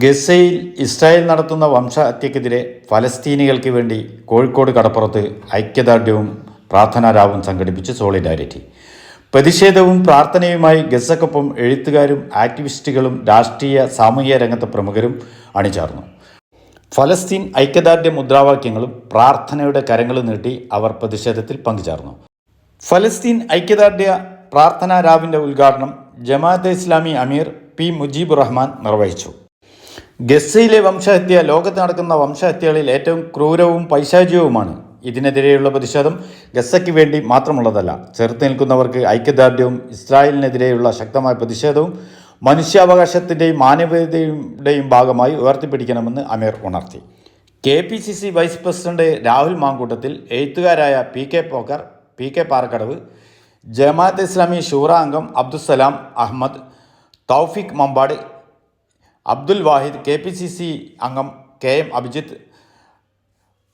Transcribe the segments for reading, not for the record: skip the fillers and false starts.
ഗസയിൽ ഇസ്രായേൽ നടത്തുന്ന വംശഹത്യക്കെതിരെ ഫലസ്തീനികൾക്ക് വേണ്ടി കോഴിക്കോട് കടപ്പുറത്ത് ഐക്യദാർഢ്യവും പ്രാർത്ഥനാരാവും സംഘടിപ്പിച്ച് സോളിഡാരിറ്റി. പ്രതിഷേധവും പ്രാർത്ഥനയുമായി ഗസക്കൊപ്പം എഴുത്തുകാരും ആക്ടിവിസ്റ്റുകളും രാഷ്ട്രീയ സാമൂഹിക രംഗത്തെ പ്രമുഖരും അണിചേർന്നു. ഫലസ്തീൻ ഐക്യദാർഢ്യ മുദ്രാവാക്യങ്ങളും പ്രാർത്ഥനയുടെ കരങ്ങളും നീട്ടി അവർ പ്രതിഷേധത്തിൽ പങ്കുചേർന്നു. ഫലസ്തീൻ ഐക്യദാർഢ്യ പ്രാർത്ഥനാ രാവിൻ്റെ ഉദ്ഘാടനം ജമാഅത്തെ ഇസ്ലാമി അമീർ പി മുജീബുർ റഹ്മാൻ നിർവഹിച്ചു. ഗസയിലെ വംശഹത്യ ലോകത്ത് നടക്കുന്ന വംശഹത്യകളിൽ ഏറ്റവും ക്രൂരവും പൈശാചികവുമാണ്. ഇതിനെതിരെയുള്ള പ്രതിഷേധം ഗസയ്ക്ക് വേണ്ടി മാത്രമുള്ളതല്ല, ചെറുത്ത് നിൽക്കുന്നവർക്ക് ഐക്യദാർഢ്യവും ഇസ്രായേലിനെതിരെയുള്ള ശക്തമായ പ്രതിഷേധവും മനുഷ്യാവകാശത്തിൻ്റെയും മാനവികതയുടെയും ഭാഗമായി ഉയർത്തിപ്പിടിക്കണമെന്ന് അമീർ ഉണർത്തി. KPCC vice president Rahul Mankoottathil, എഴുത്തുകാരായ പി കെ പാറക്കടവ്, ജമാഅത്തെ ഇസ്ലാമി ഷൂറ അംഗം അബ്ദുസ്സലാം അഹമ്മദ്, തൗഫീഖ് മമ്പാട്, അബ്ദുൽ വാഹിദ്, KPCC അംഗം KM അഭിജിത്ത്,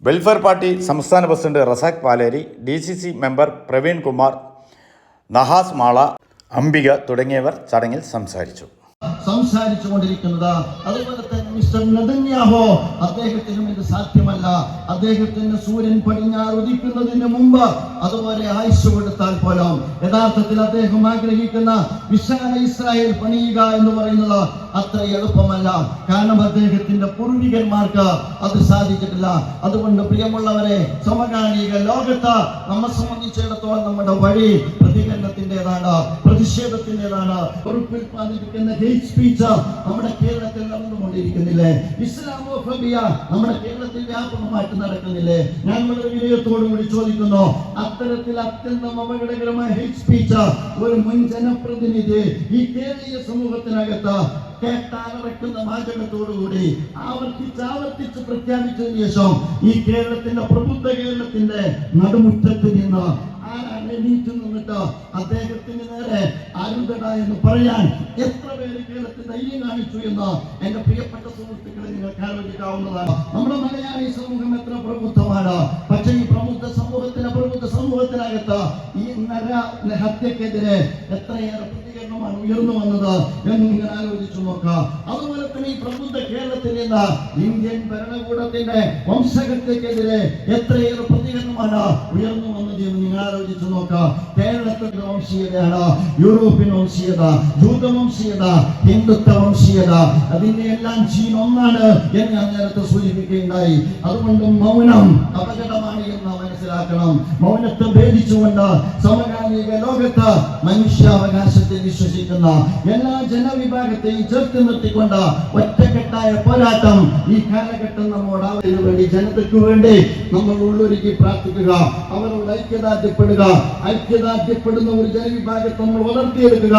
വെൽഫെയർ പാർട്ടി സംസ്ഥാന president Razak Paleri, DCC member Praveen Kumar, Nahas Mala, Ambika തുടങ്ങിയവർ ചടങ്ങിൽ സംസാരിച്ചുകൊണ്ടിരിക്കുന്നത്. അതുപോലെ തന്നെ മിസ്റ്റർ നെതന്യാഹു, അദ്ദേഹത്തിനും ഇത് സാധ്യമല്ല. അദ്ദേഹത്തിന് സൂര്യൻ പടിഞ്ഞാറ് ഉദിക്കുന്നതിന് മുമ്പ് അതുപോലെ ആയുസ് കൊടുത്താൽ പോലും യഥാർത്ഥത്തിൽ അദ്ദേഹം ആഗ്രഹിക്കുന്ന വിശാല ഇസ്രായേൽ പണിയുക എന്ന് പറയുന്നത് അത്ര എളുപ്പമല്ല. കാരണം അദ്ദേഹത്തിന്റെ പൂർവികന്മാർക്ക് അത് സാധിച്ചിട്ടില്ല. അതുകൊണ്ട് പ്രിയമുള്ളവരെ, സമകാലിക ലോകത്ത് നമ്മെ സംബന്ധിച്ചിടത്തോളം നമ്മുടെ വഴി പ്രതികരണത്തിൻ്റെതാണ്, പ്രതിഷേധത്തിൻ്റെതാണ്. ഉൽപ്പാദിപ്പിക്കുന്ന ഹെയ്റ്റ് സ്പീച്ച് നമ്മുടെ കേരളത്തിൽ നടന്നുകൊണ്ടിരിക്കുന്നില്ലേ? ഇസ്ലാമോഫോബിയ നമ്മുടെ കേരളത്തിൽ വ്യാപകമായിട്ട് നടക്കുന്നില്ലേ? ഞാൻ വളരെ വിനയത്തോടു കൂടി ചോദിക്കുന്നു, അത്തരത്തിൽ അത്യന്തം അപകടകരമായ ഹെയ്റ്റ് സ്പീച്ച് ഒരു മുൻ ജനപ്രതിനിധി ഈ കേരളീയ സമൂഹത്തിനകത്ത് കേട്ടാലറക്കുന്ന വാചകത്തോടുകൂടി ആവർത്തിച്ച് പ്രഖ്യാപിച്ചതിന് ശേഷം ഈ കേരളത്തിന്റെ പ്രബുദ്ധ കേരളത്തിന്റെ നടുമുറ്റത്ത് നിന്ന് ആരാണ് എണീറ്റ് നിന്നിട്ട് അദ്ദേഹത്തിന് നേരെ അരുതട എന്ന് പറയാൻ എത്ര പേര് കേരളത്തിൽ ധൈര്യം കാണിച്ചു എന്ന് എന്റെ പ്രിയപ്പെട്ട സുഹൃത്തുക്കളെ നിങ്ങൾക്ക് ആലോചിക്കാവുന്നതാണ്. നമ്മുടെ മലയാളി സമൂഹം എത്ര പ്രബുദ്ധമാണ്. പക്ഷേ ഈ പ്രബുദ്ധ സമൂഹത്തിനകത്ത് ഈ ഹത്യക്കെതിരെ എത്രയേറെ പ്രതികരണമാണ് ഉയർന്നു വന്നത് എന്ന് നിങ്ങൾ ആലോചിച്ചു നോക്കാം. അതുപോലെ തന്നെ ഈ പ്രബുദ്ധ കേരളത്തിൽ നിന്ന് ഇന്ത്യൻ ഭരണകൂടത്തിന്റെ വംശഹത്യക്കെതിരെ എത്രയേറെ പ്രതികരണമാണ് ഉയർന്നു വന്നത് എന്ന് നിങ്ങൾ ആലോചിച്ചു നോക്കാം. കേരളത്തിന്റെ വംശീയതയാണ് യൂറോപ്യൻ വംശീയത, ജൂത വംശീയത, ഹിന്ദുത്വ വംശീയത, അതിന്റെ എല്ലാം ജീൻ ഒന്നാണ് എന്ന് ഞാൻ നേരത്തെ സൂചിപ്പിക്കുകയുണ്ടായി. അതുകൊണ്ട് മൗനം അപകടമാണ് എന്ന് മനസ്സിലാക്കണം. മൗനത്തെ ഭേദിച്ചുകൊണ്ട് സമകാലിക ലോകത്ത് മനുഷ്യാവകാശത്തെ വിശ്വസിക്കുന്ന എല്ലാ ജനവിഭാഗത്തെയും ചേർത്ത് നിർത്തിക്കൊണ്ട് ഒറ്റക്കെട്ടായ പോരാട്ടം ഈ കാലഘട്ടം നമ്മോട് അവരിന് വേണ്ടി, ജനതയ്ക്ക് വേണ്ടി നമ്മൾ ഉള്ളൊരുക്കി പ്രാർത്ഥിക്കുക, അവരോട് ഐക്യദാർഢ്യപ്പെടുന്ന ഒരു ജനവിഭാഗത്തെ നമ്മൾ വളർത്തിയെടുക്കുക.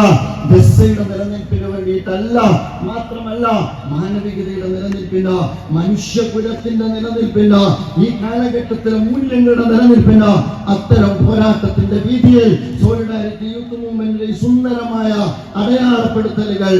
ഗസയുടെ നിലനിൽപ്പിന് വേണ്ടിയിട്ടല്ല, മാത്രമല്ല മാനവികതയുടെ നിലനിൽപ്പിന്, മനുഷ്യകുലത്തിന്റെ നിലനിൽപ്പിന്, ഈ കാലഘട്ടത്തിലെ മൂല്യങ്ങളുടെ നിലനിൽപ്പിന് അത്തരം പോരാട്ടത്തിന്റെ വീതിയിൽ സോളിഡാരിറ്റി യൂത്ത് മൂവ്മെന്റിന്റെ സുന്ദരമായ അടയാളപ്പെടുത്തലുകൾ